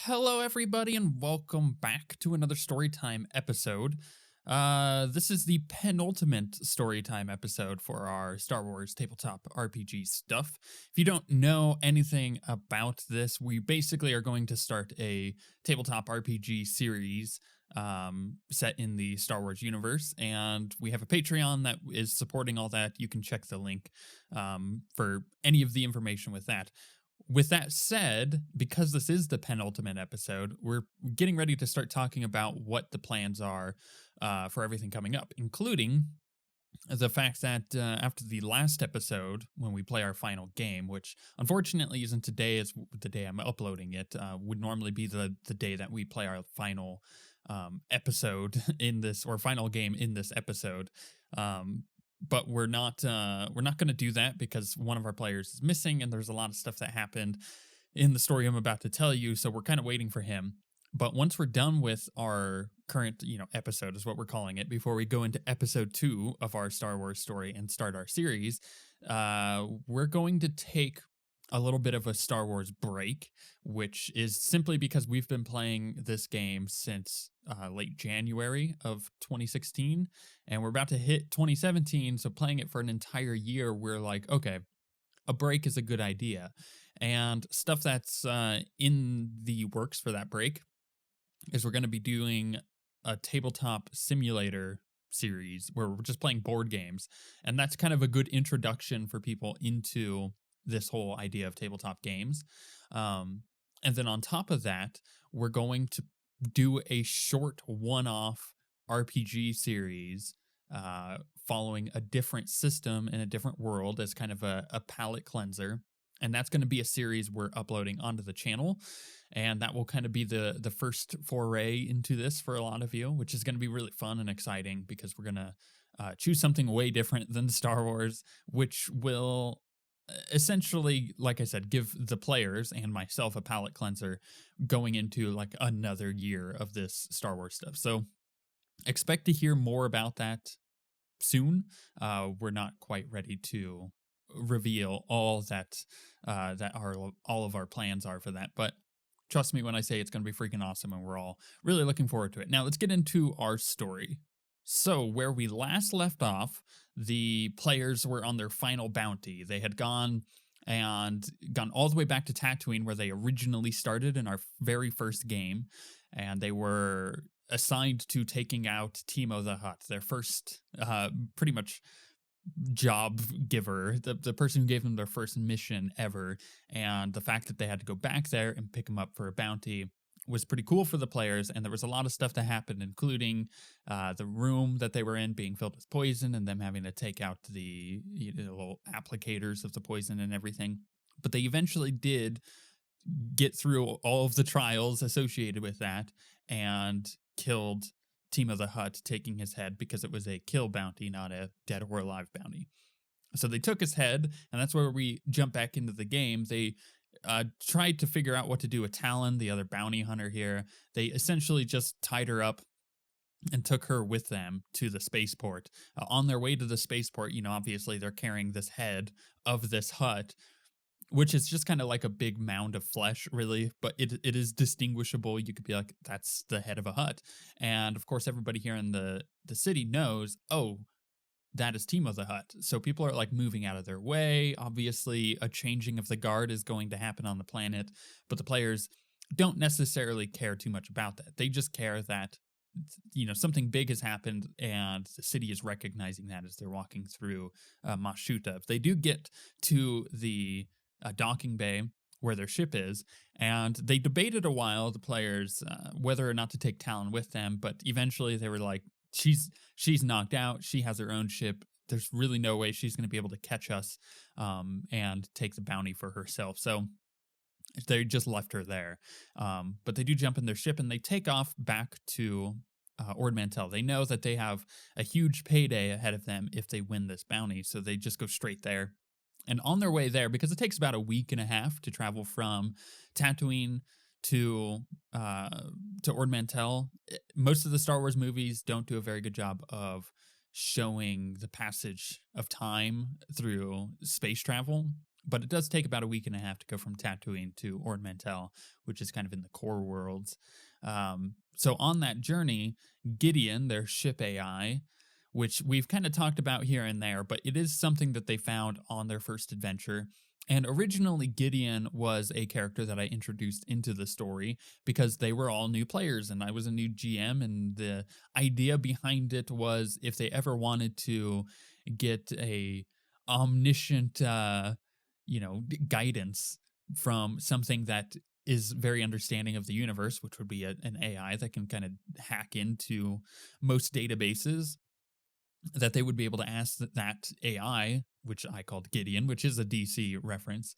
Hello, everybody, and welcome back to another Storytime episode. This is the penultimate Storytime episode for our Star Wars tabletop RPG stuff. If you don't know anything about this, we basically are going to start a tabletop RPG series set in the Star Wars universe, and we have a Patreon that is supporting all that. You can check the link for any of the information with that. With that said, because this is the penultimate episode, we're getting ready to start talking about what the plans are for everything coming up, including the fact that after the last episode, when we play our final game, which unfortunately isn't today, is the day I'm uploading it, would normally be the day that we play our final episode in this, or final game in this episode. But we're not going to do that because one of our players is missing, and there's a lot of stuff that happened in the story I'm about to tell you. So we're kind of waiting for him. But once we're done with our current, episode is what we're calling it, before we go into episode 2 of our Star Wars story and start our series, we're going to take a little bit of a Star Wars break, which is simply because we've been playing this game since late January of 2016, and we're about to hit 2017, so playing it for an entire year, we're like, okay, a break is a good idea. And stuff that's in the works for that break is we're going to be doing a tabletop simulator series where we're just playing board games, and that's kind of a good introduction for people into this whole idea of tabletop games. And then on top of that, we're going to do a short one-off RPG series following a different system in a different world as kind of a palate cleanser. And that's going to be a series we're uploading onto the channel. And that will kind of be the first foray into this for a lot of you, which is going to be really fun and exciting because we're going to choose something way different than Star Wars, which will essentially, like I said, give the players and myself a palate cleanser going into like another year of this Star Wars stuff. So expect to hear more about that soon. We're not quite ready to reveal all that all of our plans are for that, but trust me when I say it's going to be freaking awesome, and we're all really looking forward to it. Now let's get into our story. So where we last left off, the players were on their final bounty. They had gone all the way back to Tatooine, where they originally started in our very first game, and they were assigned to taking out Timo the Hutt, their first pretty much job giver, the person who gave them their first mission ever. And the fact that they had to go back there and pick him up for a bounty was pretty cool for the players, and there was a lot of stuff that happened, including the room that they were in being filled with poison and them having to take out the little applicators of the poison and everything. But they eventually did get through all of the trials associated with that and killed Timo the Hutt, taking his head because it was a kill bounty, not a dead or alive bounty. So they took his head, and that's where we jump back into the game. They tried to figure out what to do with Talon, the other bounty hunter here. They essentially just tied her up and took her with them to the spaceport. On their way to the spaceport, obviously they're carrying this head of this Hutt, which is just kind of like a big mound of flesh, really, but it is distinguishable. You could be like, that's the head of a Hutt. And of course, everybody here in the city knows, oh, that is Timo the Hutt. So people are like moving out of their way. Obviously, a changing of the guard is going to happen on the planet, but the players don't necessarily care too much about that. They just care that, something big has happened, and the city is recognizing that as they're walking through Mos Shuta. They do get to the docking bay where their ship is, and they debated a while, the players, whether or not to take Talon with them, but eventually they were like, she's knocked out. She has her own ship. There's really no way she's going to be able to catch us and take the bounty for herself. So they just left her there. But they do jump in their ship, and they take off back to Ord Mantell. They know that they have a huge payday ahead of them if they win this bounty, so they just go straight there. And on their way there, because it takes about a week and a half to travel from Tatooine to Ord Mantell, most of the Star Wars movies don't do a very good job of showing the passage of time through space travel. but it does take about a week and a half to go from Tatooine to Ord Mantell, which is kind of in the core worlds. So on that journey, Gideon, their ship AI, which we've kind of talked about here and there, but it is something that they found on their first adventure. And originally, Gideon was a character that I introduced into the story because they were all new players and I was a new GM. And the idea behind it was if they ever wanted to get a omniscient, guidance from something that is very understanding of the universe, which would be an AI that can kind of hack into most databases, that they would be able to ask that AI, which I called Gideon, which is a DC reference.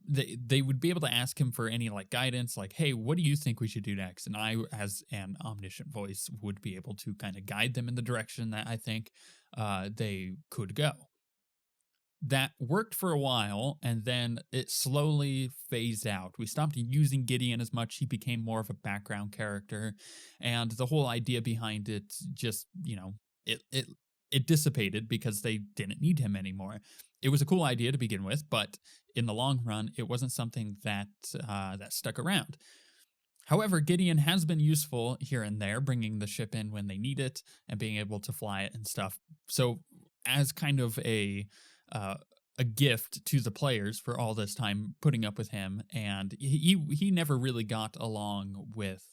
They would be able to ask him for any like guidance, like, hey, what do you think we should do next? And I, as an omniscient voice, would be able to kind of guide them in the direction that I think they could go. That worked for a while, and then it slowly phased out. We stopped using Gideon as much. He became more of a background character, and the whole idea behind it just, it dissipated because they didn't need him anymore. It was a cool idea to begin with, but in the long run, it wasn't something that that stuck around. However, Gideon has been useful here and there, bringing the ship in when they need it and being able to fly it and stuff. So, as kind of a gift to the players for all this time putting up with him, and he never really got along with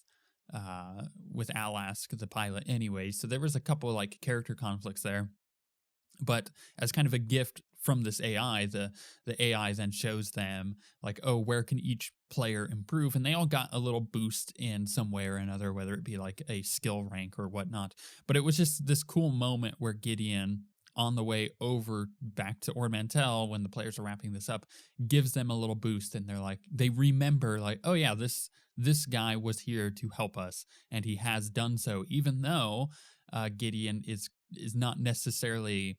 Alask, the pilot, anyway. So there was a couple of, like, character conflicts there. But as kind of a gift from this AI, the AI then shows them like, oh, where can each player improve? And they all got a little boost in some way or another, whether it be like a skill rank or whatnot. But it was just this cool moment where Gideon, on the way over back to Ord Mantell, when the players are wrapping this up, gives them a little boost, and they're like, they remember like, oh yeah, this guy was here to help us, and he has done so, even though Gideon is not necessarily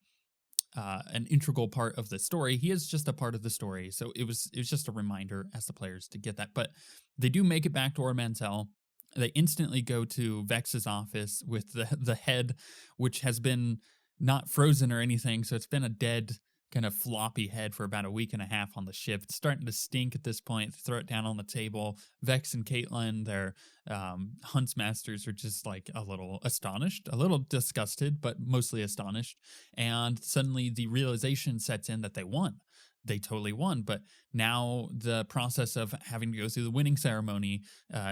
an integral part of the story. He is just a part of the story. So it was just a reminder as the players to get that. But they do make it back to Ord Mantell. They instantly go to Vex's office with the head, which has been not frozen or anything. So it's been a dead kind of floppy head for about a week and a half on the ship. It's starting to stink at this point. They throw it down on the table. Vex and Caitlin, their huntsmasters, are just like a little astonished, a little disgusted, but mostly astonished. And suddenly the realization sets in that they won. They totally won, but now the process of having to go through the winning ceremony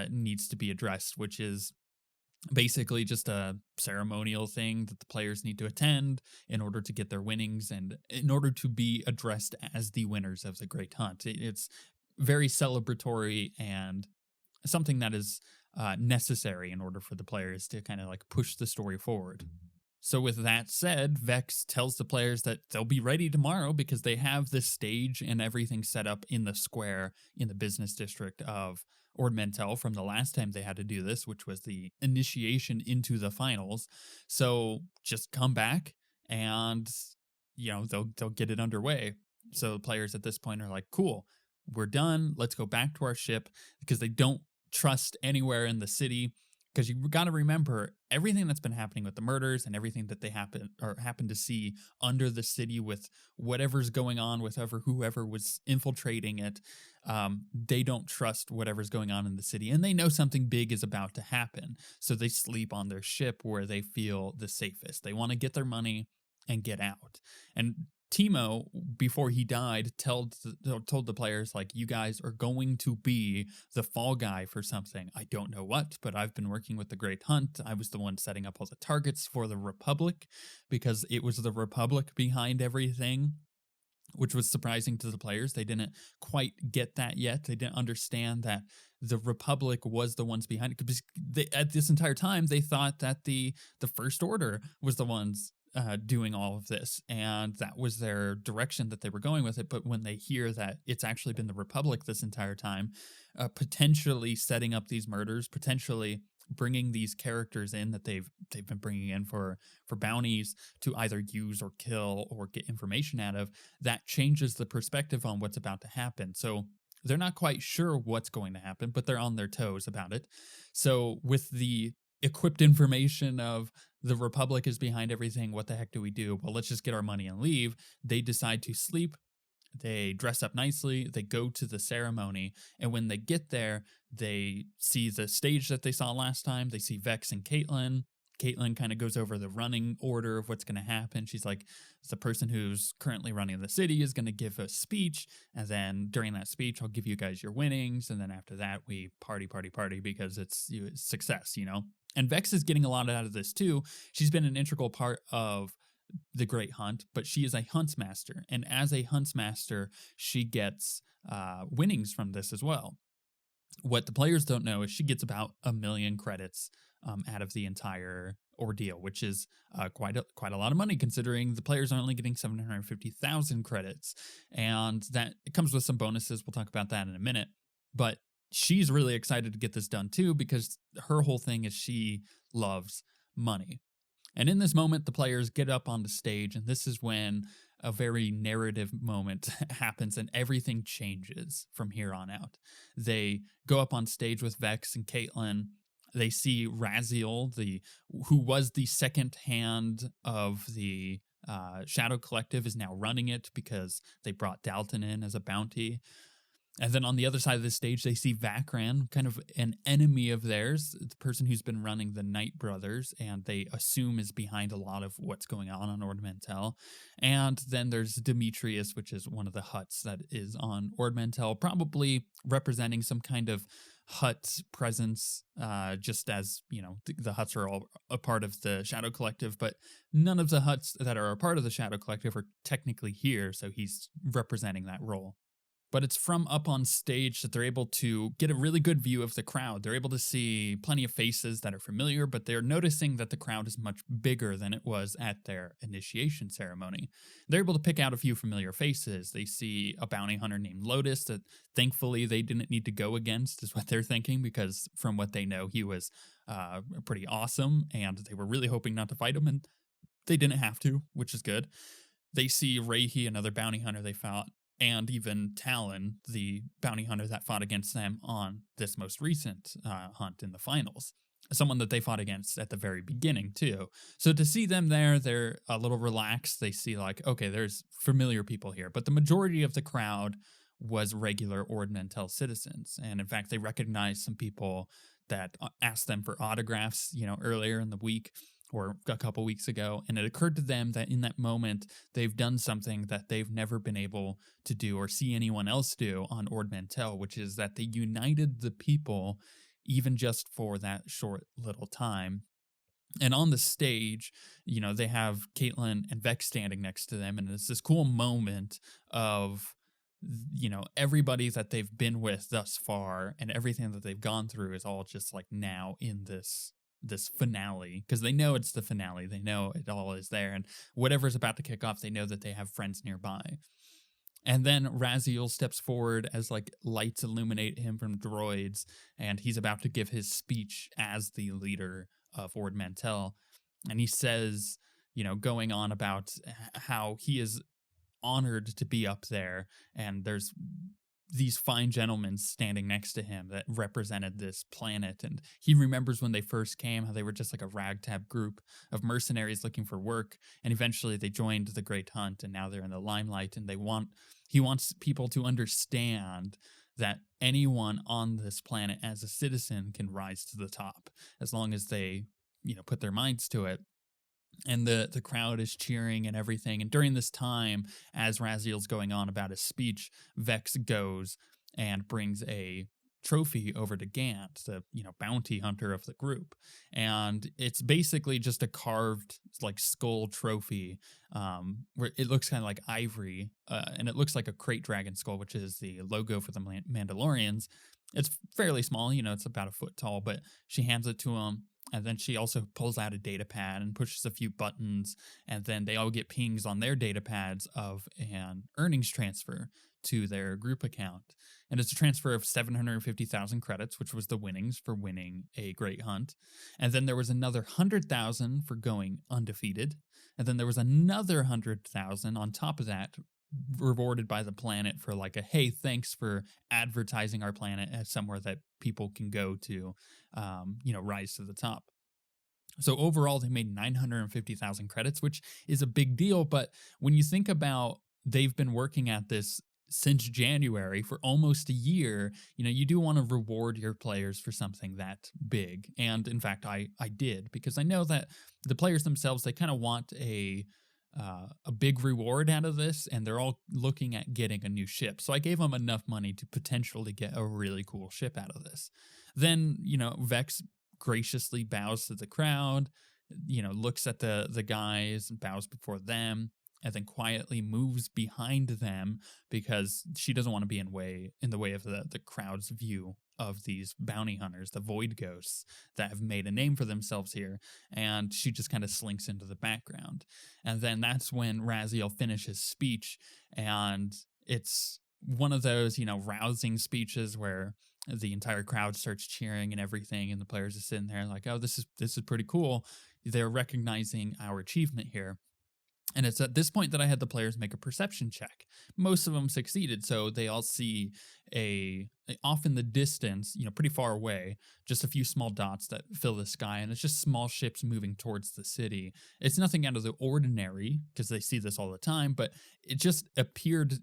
needs to be addressed, which is basically just a ceremonial thing that the players need to attend in order to get their winnings and in order to be addressed as the winners of the Great Hunt. It's very celebratory and something that is necessary in order for the players to kind of like push the story forward. So with that said, Vex tells the players that they'll be ready tomorrow because they have this stage and everything set up in the square in the business district of Ord Mantell from the last time they had to do this, which was the initiation into the finals. So just come back and, they'll get it underway. So players at this point are like, cool, we're done. Let's go back to our ship, because they don't trust anywhere in the city. Because you got to remember everything that's been happening with the murders and everything that they happen to see under the city with whatever's going on with whoever was infiltrating it. They don't trust whatever's going on in the city, and they know something big is about to happen. So they sleep on their ship where they feel the safest. They want to get their money and get out. And Timo, before he died, told the players, like, you guys are going to be the fall guy for something. I don't know what, but I've been working with the Great Hunt. I was the one setting up all the targets for the Republic, because it was the Republic behind everything, which was surprising to the players. They didn't quite get that yet. They didn't understand that the Republic was the ones behind it. Because at this entire time, they thought that the First Order was the ones doing all of this, and that was their direction that they were going with it. But when they hear that it's actually been the Republic this entire time, potentially setting up these murders, potentially bringing these characters in that they've been bringing in for bounties to either use or kill or get information out of, that changes the perspective on what's about to happen. So they're not quite sure what's going to happen, but they're on their toes about it. So with the equipped information of the Republic is behind everything, what the heck do we do? Well, let's just get our money and leave. They decide to sleep They dress up nicely, they go to the ceremony, and when they get there, they see the stage that they saw last time. They see Vex and Caitlin. Caitlin kind of goes over the running order of what's going to happen. She's like, the person who's currently running the city is going to give a speech. And then during that speech, I'll give you guys your winnings. And then after that, we party, party, party because it's success, you know? And Vex is getting a lot out of this too. She's been an integral part of the Great Hunt, but she is a huntsmaster. And as a huntsmaster, she gets winnings from this as well. What the players don't know is she gets about 1 million credits out of the entire ordeal, which is quite a lot of money considering the players are only getting 750,000 credits, and that it comes with some bonuses. We'll talk about that in a minute, but she's really excited to get this done too because her whole thing is she loves money. And in this moment, the players get up on the stage, and this is when a very narrative moment happens and everything changes from here on out. They go up on stage with Vex and Caitlin. They see Raziel, who was the second hand of the Shadow Collective, is now running it because they brought Dalton in as a bounty. And then on the other side of the stage, they see Vakran, kind of an enemy of theirs, the person who's been running the Knight Brothers, and they assume is behind a lot of what's going on Ord Mantell. And then there's Demetrius, which is one of the huts that is on Ord Mantell, probably representing some kind of hut presence, just as, you know, the huts are all a part of the Shadow Collective, but none of the huts that are a part of the Shadow Collective are technically here, so he's representing that role. But it's from up on stage that they're able to get a really good view of the crowd. They're able to see plenty of faces that are familiar, but they're noticing that the crowd is much bigger than it was at their initiation ceremony. They're able to pick out a few familiar faces. They see a bounty hunter named Lotus that thankfully they didn't need to go against, is what they're thinking, because from what they know, he was pretty awesome, and they were really hoping not to fight him, and they didn't have to, which is good. They see Rahi, another bounty hunter they fought, and even Talon, the bounty hunter that fought against them on this most recent hunt in the finals. Someone that they fought against at the very beginning, too. So to see them there, they're a little relaxed. They see, like, okay, there's familiar people here. But the majority of the crowd was regular Ord Mantell citizens. And in fact, they recognized some people that asked them for autographs, you know, earlier in the week or a couple weeks ago, and it occurred to them that in that moment, they've done something that they've never been able to do or see anyone else do on Ord Mantell, which is that they united the people even just for that short little time. And on the stage, you know, they have Caitlin and Vex standing next to them, and it's this cool moment of, you know, everybody that they've been with thus far and everything that they've gone through is all just like now in this finale, because they know it's the finale. They know it all is there, and whatever's about to kick off, they know that they have friends nearby. And then Raziel steps forward as like lights illuminate him from droids, and he's about to give his speech as the leader of Ord Mantell. And he says, you know, going on about how he is honored to be up there, and there's these fine gentlemen standing next to him that represented this planet. And he remembers when they first came, how they were just like a ragtag group of mercenaries looking for work. And eventually they joined the Great Hunt, and now they're in the limelight, and he wants people to understand that anyone on this planet as a citizen can rise to the top as long as they, you know, put their minds to it. And the crowd is cheering and everything. And during this time, as Raziel's going on about his speech, Vex goes and brings a trophy over to Gant, the, you know, bounty hunter of the group. And it's basically just a carved like skull trophy, where it looks kind of like ivory, and it looks like a crate dragon skull, which is the logo for the Mandalorians. It's fairly small, you know, it's about a foot tall, but she hands it to him. And then she also pulls out a data pad and pushes a few buttons, and then they all get pings on their data pads of an earnings transfer to their group account. And it's a transfer of 750,000 credits, which was the winnings for winning a Great Hunt. And then there was another 100,000 for going undefeated. And then there was another 100,000 on top of that, rewarded by the planet for like a, hey, thanks for advertising our planet as somewhere that people can go to, you know, rise to the top. So overall, they made 950,000 credits, which is a big deal. But when you think about they've been working at this since January for almost a year. You do want to reward your players for something that big. And in fact, I did, because I know that the players themselves, they kind of want a big reward out of this, and they're all looking at getting a new ship. So I gave them enough money to potentially get a really cool ship out of this. Then, Vex graciously bows to the crowd, looks at the guys and bows before them, and then quietly moves behind them because she doesn't want to be in the way of the crowd's view of these bounty hunters, the void ghosts that have made a name for themselves here. And she just kind of slinks into the background. And then that's when Raziel finishes speech, and it's one of those, rousing speeches where the entire crowd starts cheering and everything, and the players are sitting there like, oh, this is pretty cool. They're recognizing our achievement here. And it's at this point that I had the players make a perception check. Most of them succeeded, so they all see off in the distance, pretty far away, just a few small dots that fill the sky, and it's just small ships moving towards the city. It's nothing out of the ordinary, because they see this all the time, but it just appeared,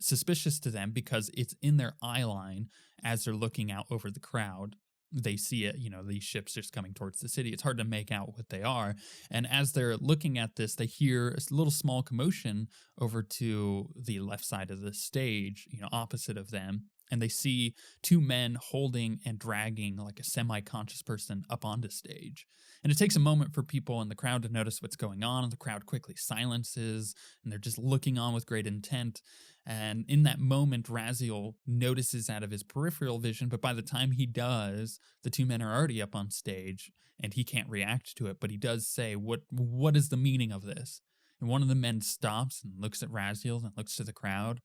suspicious to them because it's in their eye line as they're looking out over the crowd. They see it, these ships just coming towards the city. It's hard to make out what they are. And as they're looking at this, they hear a little small commotion over to the left side of the stage, opposite of them. And they see two men holding and dragging like a semi-conscious person up onto stage. And it takes a moment for people in the crowd to notice what's going on, and the crowd quickly silences, and they're just looking on with great intent. And in that moment, Raziel notices out of his peripheral vision, but by the time he does, the two men are already up on stage, and he can't react to it, but he does say, what is the meaning of this? And one of the men stops and looks at Raziel and looks to the crowd,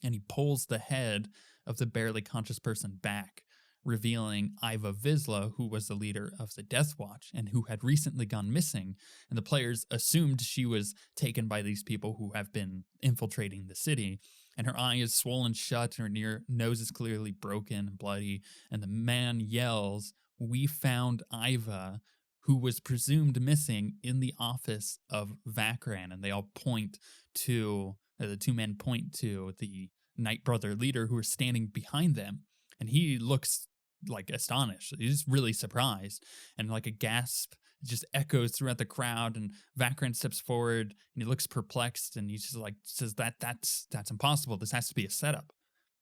and he pulls the head of the barely conscious person back, revealing Iva Vizsla, who was the leader of the Death Watch and who had recently gone missing. And the players assumed she was taken by these people who have been infiltrating the city. And her eye is swollen shut, and her nose is clearly broken and bloody. And the man yells, "We found Iva," who was presumed missing, in the office of Vakran. And they all point to, the two men point to the Night Brother leader who is standing behind them. And he looks like astonished. He's really surprised. And like a gasp just echoes throughout the crowd. And Vakran steps forward and he looks perplexed, and he just says that's impossible. This has to be a setup.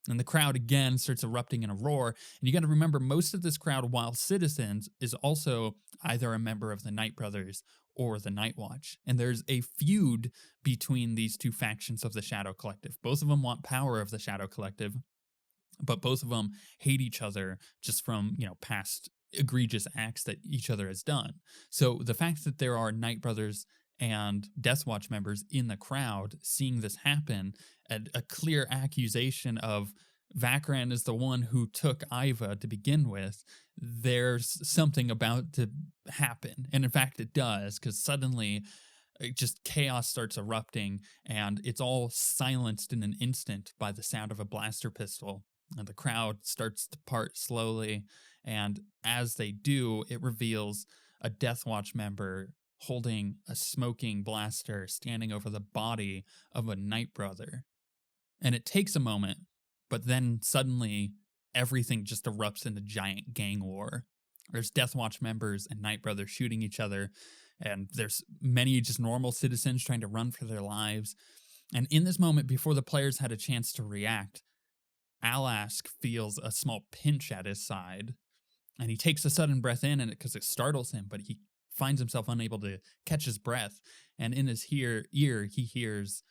And the crowd again starts erupting in a roar. And you got to remember, most of this crowd, while citizens, is also either a member of the Night Brothers or the Night Watch. And there's a feud between these two factions of the Shadow Collective. Both of them want power of the Shadow Collective, but both of them hate each other just from, past egregious acts that each other has done. So the fact that there are Night Brothers and Death Watch members in the crowd seeing this happen, a clear accusation of Vakran is the one who took Iva to begin with, there's something about to happen. And in fact, it does, because suddenly just chaos starts erupting, and it's all silenced in an instant by the sound of a blaster pistol. And the crowd starts to part slowly, and as they do, it reveals a Death Watch member holding a smoking blaster standing over the body of a Night Brother. And it takes a moment, but then suddenly everything just erupts into giant gang war. There's Death Watch members and Night Brothers shooting each other, and there's many just normal citizens trying to run for their lives. And in this moment, before the players had a chance to react, Alask feels a small pinch at his side, and he takes a sudden breath in, and because it startles him, but he finds himself unable to catch his breath. And in his ear, he hears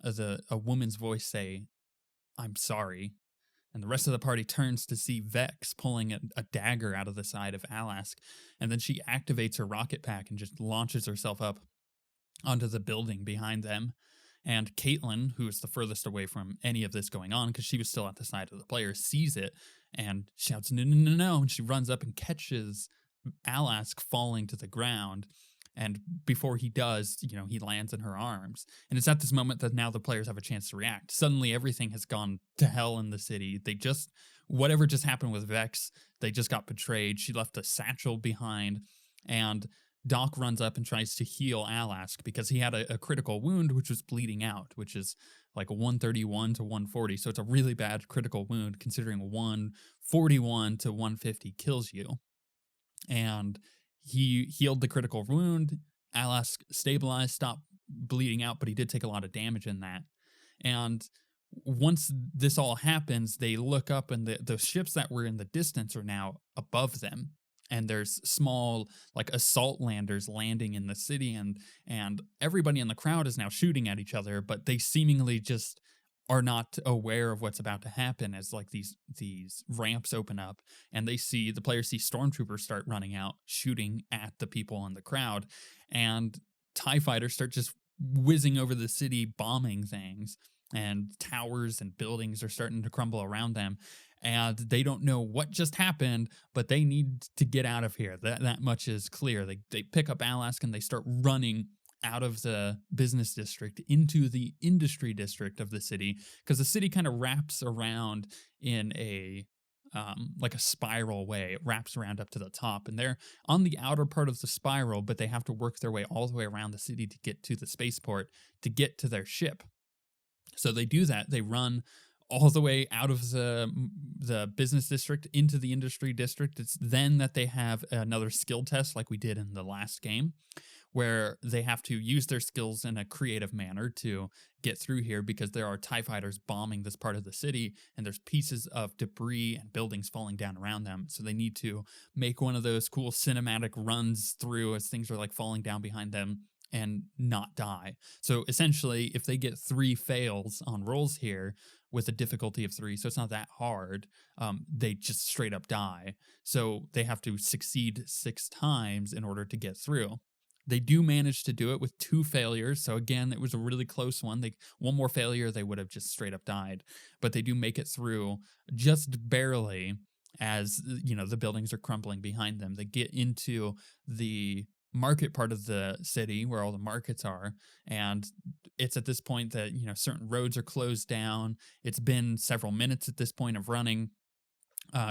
a woman's voice say, "I'm sorry." And the rest of the party turns to see Vex pulling a dagger out of the side of Alask. And then she activates her rocket pack and just launches herself up onto the building behind them. And Caitlin, who is the furthest away from any of this going on, because she was still at the side of the players, sees it and shouts, "No, no, no, no." And she runs up and catches Alask falling to the ground. And before he does, he lands in her arms. And it's at this moment that now the players have a chance to react. Suddenly, everything has gone to hell in the city. Whatever just happened with Vex, they just got betrayed. She left a satchel behind. And Doc runs up and tries to heal Alask because he had a critical wound, which was bleeding out, which is like a 131 to 140. So it's a really bad critical wound considering 141 to 150 kills you. And he healed the critical wound. Alask stabilized, stopped bleeding out, but he did take a lot of damage in that. And once this all happens, they look up and the ships that were in the distance are now above them. And there's small like assault landers landing in the city, and everybody in the crowd is now shooting at each other, but they seemingly just are not aware of what's about to happen as like these ramps open up and the players see stormtroopers start running out shooting at the people in the crowd, and TIE fighters start just whizzing over the city bombing things, and towers and buildings are starting to crumble around them, and they don't know what just happened, but they need to get out of here. That much is clear. They pick up Alaska and they start running out of the business district into the industry district of the city, because the city kind of wraps around in a like a spiral way. It wraps around up to the top, and they're on the outer part of the spiral, but they have to work their way all the way around the city to get to the spaceport to get to their ship. So they do that. They run all the way out of the business district into the industry district. It's then that they have another skill test like we did in the last game, where they have to use their skills in a creative manner to get through here, because there are TIE fighters bombing this part of the city and there's pieces of debris and buildings falling down around them. So they need to make one of those cool cinematic runs through as things are like falling down behind them and not die. So essentially, if they get 3 fails on rolls here with a difficulty of 3, so it's not that hard, they just straight up die. So they have to succeed 6 times in order to get through. They do manage to do it with 2 failures. So again, it was a really close one. One more failure, they would have just straight up died. But they do make it through just barely as, you know, the buildings are crumbling behind them. They get into the market part of the city where all the markets are, and it's at this point that, you know, certain roads are closed down. It's been several minutes at this point of running.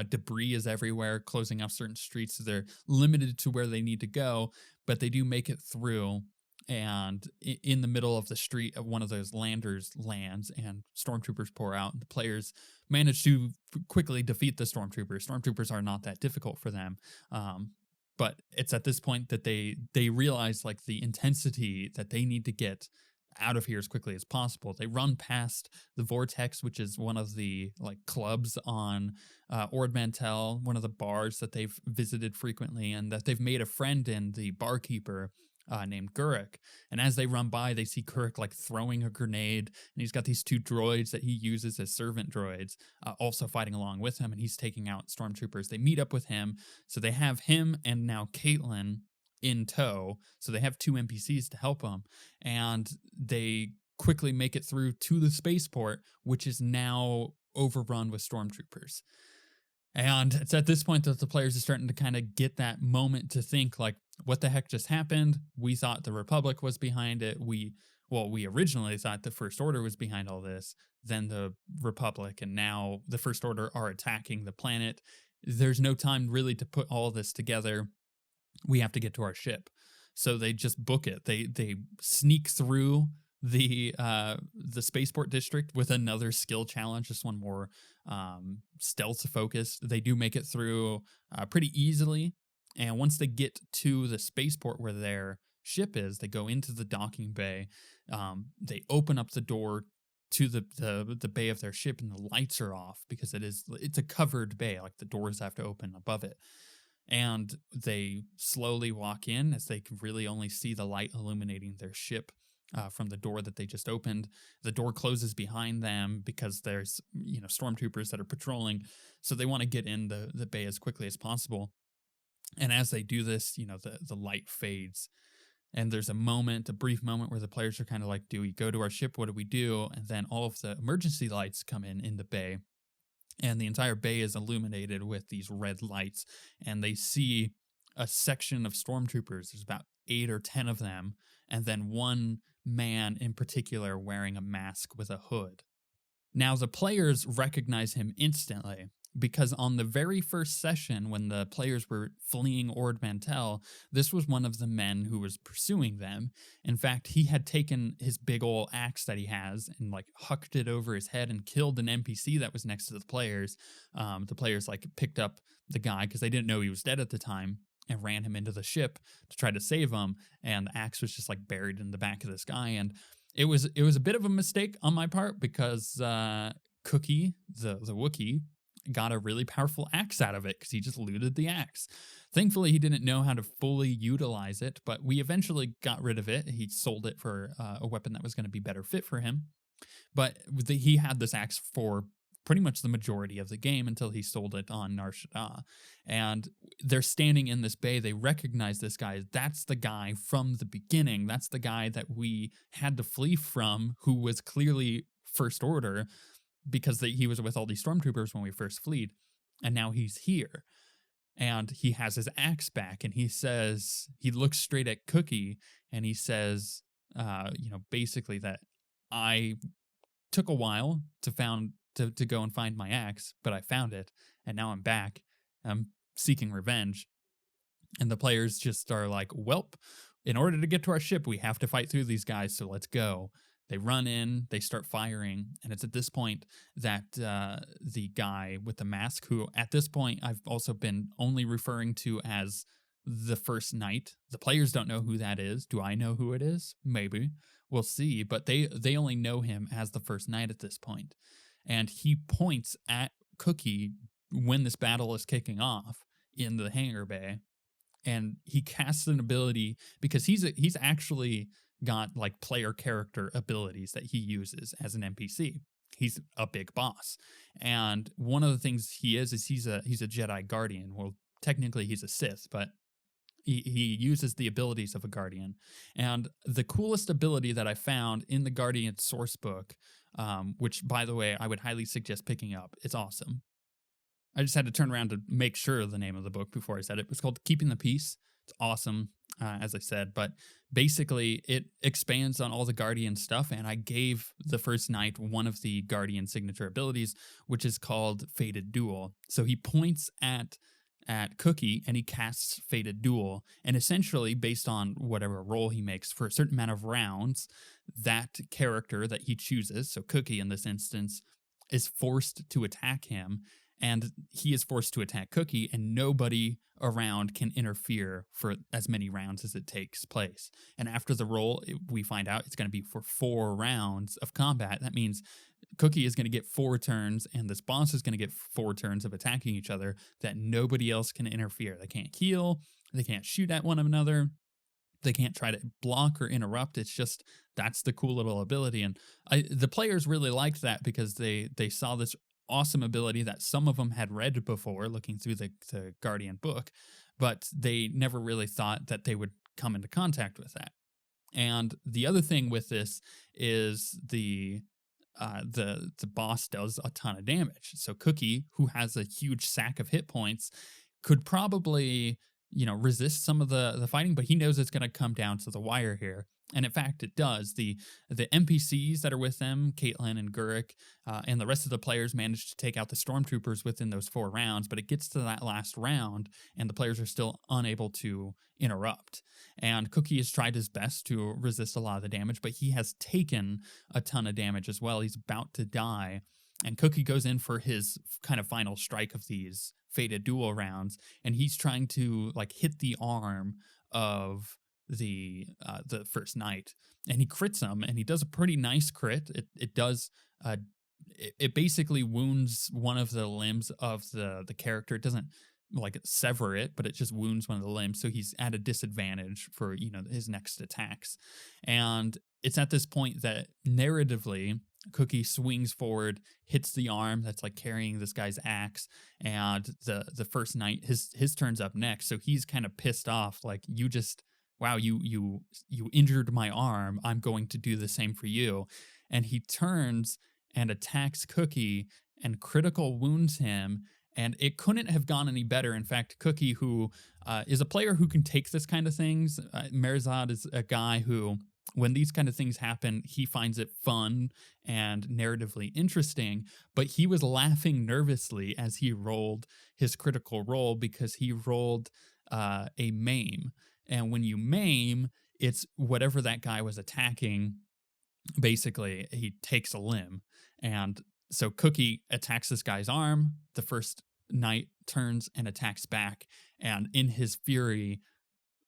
Debris is everywhere, closing off certain streets, so they're limited to where they need to go, but they do make it through. And in the middle of the street, one of those landers lands, and stormtroopers pour out, and the players manage to quickly defeat the stormtroopers. Stormtroopers are not that difficult for them, but it's at this point that they realize like the intensity that they need to get out of here as quickly as possible. They run past the Vortex, which is one of the like clubs on Ord Mantell, one of the bars that they've visited frequently and that they've made a friend in, the barkeeper named Guruk. And as they run by, they see Guruk like throwing a grenade, and he's got these 2 droids that he uses as servant droids also fighting along with him, and he's taking out stormtroopers. They meet up with him, so they have him and now Caitlin in tow, so they have 2 NPCs to help them, and they quickly make it through to the spaceport, which is now overrun with stormtroopers. And it's at this point that the players are starting to kind of get that moment to think like, what the heck just happened? We thought the Republic was behind it. We originally thought the First Order was behind all this, then the Republic, and now the First Order are attacking the planet. There's no time really to put all this together. We have to get to our ship. So they just book it. They sneak through the spaceport district with another skill challenge, just one more stealth focused. They do make it through pretty easily, and once they get to the spaceport where their ship is, they go into the docking bay. They open up the door to the bay of their ship, and the lights are off because it's a covered bay, like the doors have to open above it. And they slowly walk in as they can really only see the light illuminating their ship from the door that they just opened. The door closes behind them because there's, you know, stormtroopers that are patrolling, so they want to get in the bay as quickly as possible. And as they do this, you know, the light fades, and there's a brief moment where the players are kind of like, do we go to our ship? What do we do? And then all of the emergency lights come in the bay, and the entire bay is illuminated with these red lights, and they see a section of stormtroopers. There's about 8 or 10 of them, and then one man in particular wearing a mask with a hood. Now, the players recognize him instantly, because on the very first session, when the players were fleeing Ord Mantell, this was one of the men who was pursuing them. In fact, he had taken his big ol' axe that he has and like hucked it over his head and killed an NPC that was next to the players. The players like picked up the guy because they didn't know he was dead at the time and ran him into the ship to try to save him. And the axe was just like buried in the back of this guy. And it was a bit of a mistake on my part because Cookie, the Wookiee, got a really powerful axe out of it because he just looted the axe. Thankfully, he didn't know how to fully utilize it, but we eventually got rid of it. He sold it for a weapon that was going to be better fit for him. But he had this axe for pretty much the majority of the game until he sold it on Nar Shaddaa. And they're standing in this bay. They recognize this guy. That's the guy from the beginning. That's the guy that we had to flee from, who was clearly First Order, because he was with all these stormtroopers when we first fled, and now he's here. And he has his axe back, and he says, he looks straight at Cookie, and he says, basically that I took a while to go and find my axe, but I found it, and now I'm back. I'm seeking revenge. And the players just are like, welp, in order to get to our ship, we have to fight through these guys, so let's go. They run in, they start firing, and it's at this point that the guy with the mask, who at this point I've also been only referring to as the First Knight. The players don't know who that is. Do I know who it is? Maybe. We'll see, but they only know him as the First Knight at this point. And he points at Cookie when this battle is kicking off in the hangar bay, and he casts an ability because he's actually got like player character abilities that he uses as an NPC. He's a big boss. And one of the things he is he's a Jedi Guardian. Well, technically he's a Sith, but he uses the abilities of a Guardian. And the coolest ability that I found in the Guardian source book, which by the way, I would highly suggest picking up. It's awesome. I just had to turn around to make sure of the name of the book before I said it. It was called Keeping the Peace. It's awesome, as I said, but basically it expands on all the Guardian stuff, and I gave the First Knight one of the Guardian signature abilities, which is called Fated Duel. So he points at Cookie and he casts Fated Duel, and essentially based on whatever roll he makes for a certain amount of rounds, that character that he chooses, so Cookie in this instance, is forced to attack him, and he is forced to attack Cookie, and nobody around can interfere for as many rounds as it takes place. And after the roll, we find out it's going to be for 4 rounds of combat. That means Cookie is going to get 4 turns, and this boss is going to get 4 turns of attacking each other that nobody else can interfere. They can't heal, they can't shoot at one another, they can't try to block or interrupt. It's just, that's the cool little ability. And the players really liked that because they saw this awesome ability that some of them had read before looking through the Guardian book, but they never really thought that they would come into contact with that. And the other thing with this is the boss does a ton of damage. So Cookie, who has a huge sack of hit points, could probably, resist some of the fighting, but he knows it's going to come down to the wire here. And in fact, it does. The NPCs that are with them, Caitlin and Gurik, and the rest of the players managed to take out the stormtroopers within those 4 rounds, but it gets to that last round, and the players are still unable to interrupt. And Cookie has tried his best to resist a lot of the damage, but he has taken a ton of damage as well. He's about to die, and Cookie goes in for his kind of final strike of these Fated Duel rounds, and he's trying to like hit the arm of the First Knight, and he crits him, and he does a pretty nice crit. It does it basically wounds one of the limbs of the character. It doesn't like sever it, but it just wounds one of the limbs, so he's at a disadvantage for his next attacks. And it's at this point that narratively Cookie swings forward, hits the arm that's like carrying this guy's axe, and the First Knight, his turn's up next, so he's kind of pissed off, like, you just, wow, you injured my arm, I'm going to do the same for you. And he turns and attacks Cookie and critical wounds him, and it couldn't have gone any better. In fact, Cookie, who is a player who can take this kind of things, Merzad is a guy who when these kind of things happen, he finds it fun and narratively interesting, but he was laughing nervously as he rolled his critical roll because he rolled a maim. And when you maim, it's whatever that guy was attacking, basically, he takes a limb. And so Cookie attacks this guy's arm. The first knight turns and attacks back, and in his fury,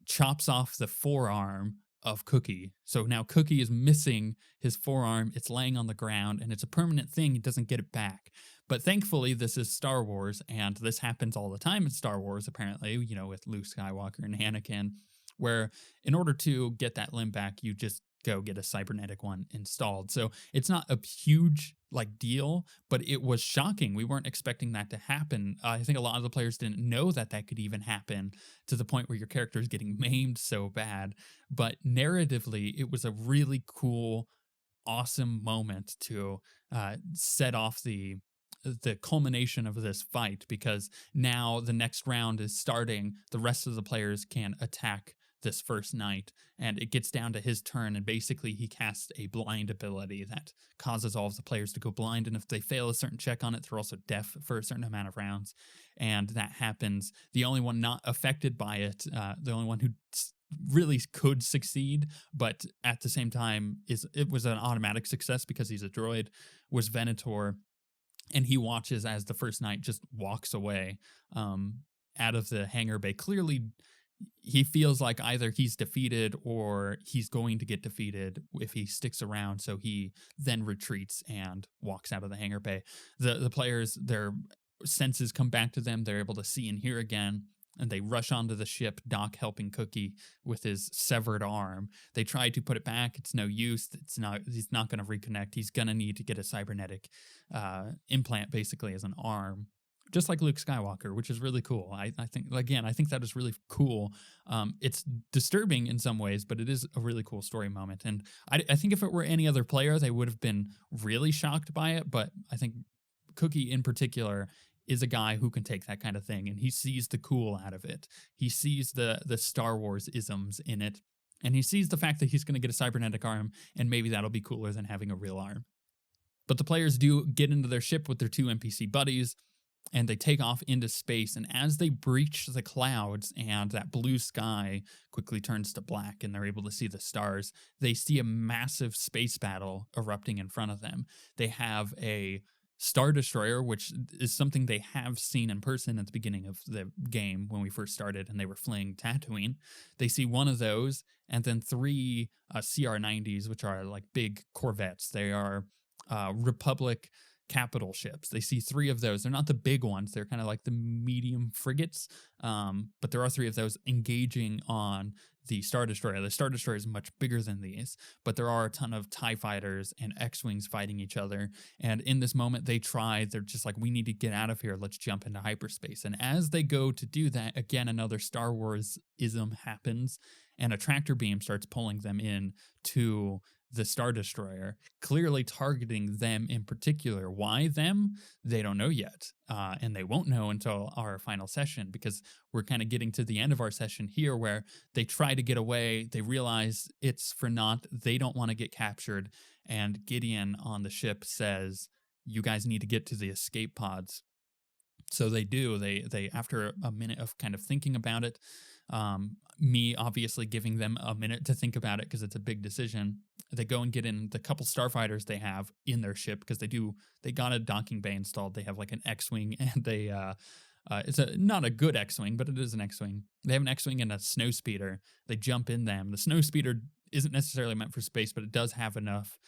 chops off the forearm of Cookie. So now Cookie is missing his forearm. It's laying on the ground, and it's a permanent thing. He doesn't get it back. But thankfully, this is Star Wars, and this happens all the time in Star Wars, apparently, you know, with Luke Skywalker and Anakin, where in order to get that limb back, you just go get a cybernetic one installed. So it's not a huge like deal, but it was shocking. We weren't expecting that to happen. I think a lot of the players didn't know that that could even happen, to the point where your character is getting maimed so bad. But narratively, it was a really cool, awesome moment to set off the culmination of this fight, because now the next round is starting. The rest of the players can attack this first knight, and it gets down to his turn, and basically he casts a blind ability that causes all of the players to go blind, and if they fail a certain check on it, they're also deaf for a certain amount of rounds. And that happens. The only one not affected by it, the only one who really could succeed, but at the same time it was an automatic success because he's a droid, was Venator. And he watches as the first knight just walks away out of the hangar bay. Clearly, he feels like either he's defeated or he's going to get defeated if he sticks around. So he then retreats and walks out of the hangar bay. The players, their senses come back to them. They're able to see and hear again. And they rush onto the ship, Doc helping Cookie with his severed arm. They try to put it back. It's no use. He's not going to reconnect. He's going to need to get a cybernetic implant, basically, as an arm, just like Luke Skywalker, which is really cool. I think that is really cool. It's disturbing in some ways, but it is a really cool story moment. And I think if it were any other player, they would have been really shocked by it. But I think Cookie in particular is a guy who can take that kind of thing, and he sees the cool out of it. He sees the Star Wars isms in it, and he sees the fact that he's going to get a cybernetic arm, and maybe that'll be cooler than having a real arm. But the players do get into their ship with their two NPC buddies, and they take off into space, and as they breach the clouds and that blue sky quickly turns to black and they're able to see the stars, they see a massive space battle erupting in front of them. They have a Star Destroyer, which is something they have seen in person at the beginning of the game when we first started and they were fleeing Tatooine. They see one of those, and then three CR-90s, which are like big corvettes. They are Republic capital ships. They see three of those. They're not the big ones. They're kind of like the medium frigates, but there are three of those engaging on the Star Destroyer. The Star Destroyer is much bigger than these, but there are a ton of TIE fighters and X-Wings fighting each other. And in this moment, they're just like, we need to get out of here. Let's jump into hyperspace. And as they go to do that, again, another Star Wars ism happens, and a tractor beam starts pulling them in to the Star Destroyer, clearly targeting them in particular. Why them? They don't know yet. And they won't know until our final session, because we're kind of getting to the end of our session here where they try to get away. They realize it's for naught. They don't want to get captured. And Gideon on the ship says, you guys need to get to the escape pods. So they do. They after a minute of kind of thinking about it, me obviously giving them a minute to think about it because it's a big decision, they go and get in the couple starfighters they have in their ship, because they got a docking bay installed. They have like an X-Wing and it's not a good X-Wing, but it is an X-Wing. They have an X-Wing and a snow speeder. They jump in them. The snow speeder isn't necessarily meant for space, but it does have enough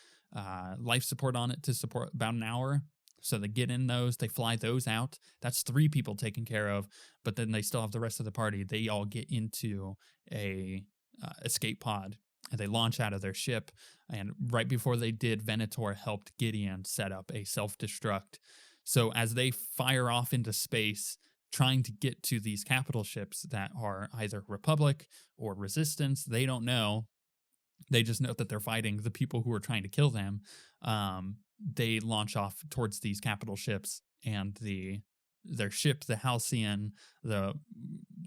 life support on it to support about an hour. So they get in those, they fly those out. That's 3 people taken care of, but then they still have the rest of the party. They all get into a escape pod, and they launch out of their ship. And right before they did, Venator helped Gideon set up a self-destruct. So as they fire off into space, trying to get to these capital ships that are either Republic or Resistance, they don't know. They just know that they're fighting the people who are trying to kill them. They launch off towards these capital ships, and their ship, the Halcyon, the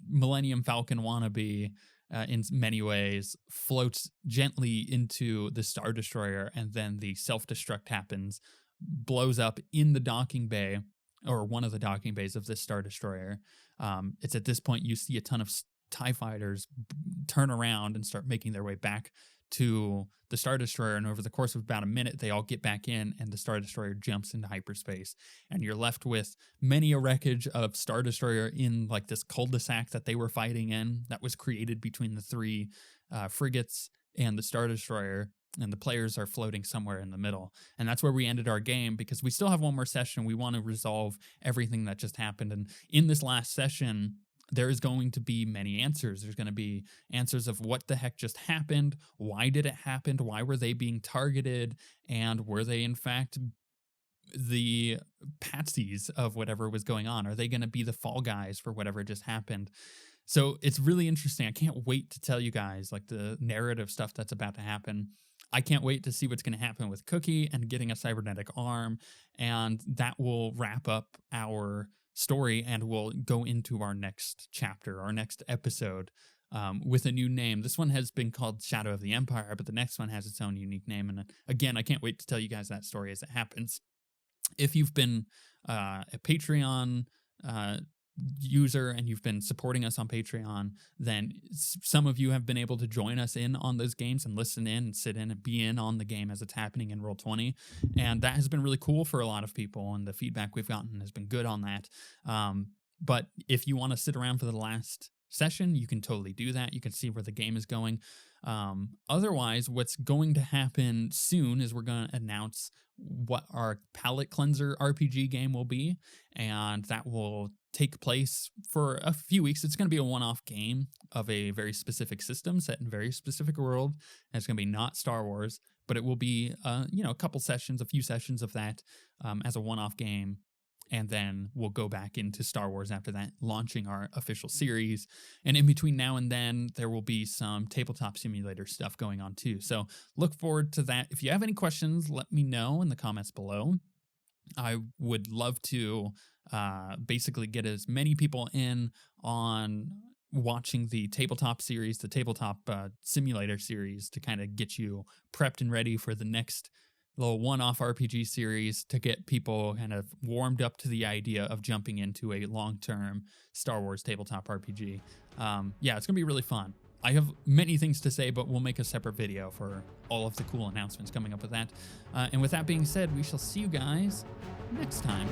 Millennium Falcon wannabe, in many ways, floats gently into the Star Destroyer, and then the self-destruct happens, blows up in the docking bay, or one of the docking bays of this Star Destroyer. It's at this point you see a ton of TIE fighters turn around and start making their way back to the Star Destroyer, and over the course of about a minute, they all get back in, and the Star Destroyer jumps into hyperspace, and you're left with many a wreckage of Star Destroyer in like this cul-de-sac that they were fighting in that was created between the three frigates and the Star Destroyer, and the players are floating somewhere in the middle. And that's where we ended our game, because we still have one more session. We want to resolve everything that just happened, and in this last session, there is going to be many answers. There's going to be answers of what the heck just happened, why did it happen, why were they being targeted, and were they in fact the patsies of whatever was going on? Are they going to be the fall guys for whatever just happened? So it's really interesting. I can't wait to tell you guys like the narrative stuff that's about to happen. I can't wait to see what's going to happen with Cookie and getting a cybernetic arm, and that will wrap up our story, and we'll go into our next chapter, our next episode, with a new name. This one has been called Shadow of the Empire, but the next one has its own unique name. And again, I can't wait to tell you guys that story as it happens. If you've been a Patreon user and you've been supporting us on Patreon, then some of you have been able to join us in on those games and listen in and sit in and be in on the game as it's happening in Roll20, and that has been really cool for a lot of people, and the feedback we've gotten has been good on that. But if you want to sit around for the last session, you can totally do that. You can see where the game is going. Otherwise, what's going to happen soon is we're going to announce what our palate cleanser RPG game will be, and that will take place for a few weeks. It's going to be a one-off game of a very specific system set in a very specific world, and it's going to be not Star Wars, but it will be a couple sessions, a few sessions of that as a one-off game. And then we'll go back into Star Wars after that, launching our official series. And in between now and then, there will be some tabletop simulator stuff going on too. So look forward to that. If you have any questions, let me know in the comments below. I would love to basically get as many people in on watching the tabletop series, the tabletop simulator series, to kind of get you prepped and ready for the next little one-off RPG series, to get people kind of warmed up to the idea of jumping into a long-term Star Wars tabletop RPG. Yeah, it's gonna be really fun. I have many things to say, but we'll make a separate video for all of the cool announcements coming up with that. And with that being said, we shall see you guys next time.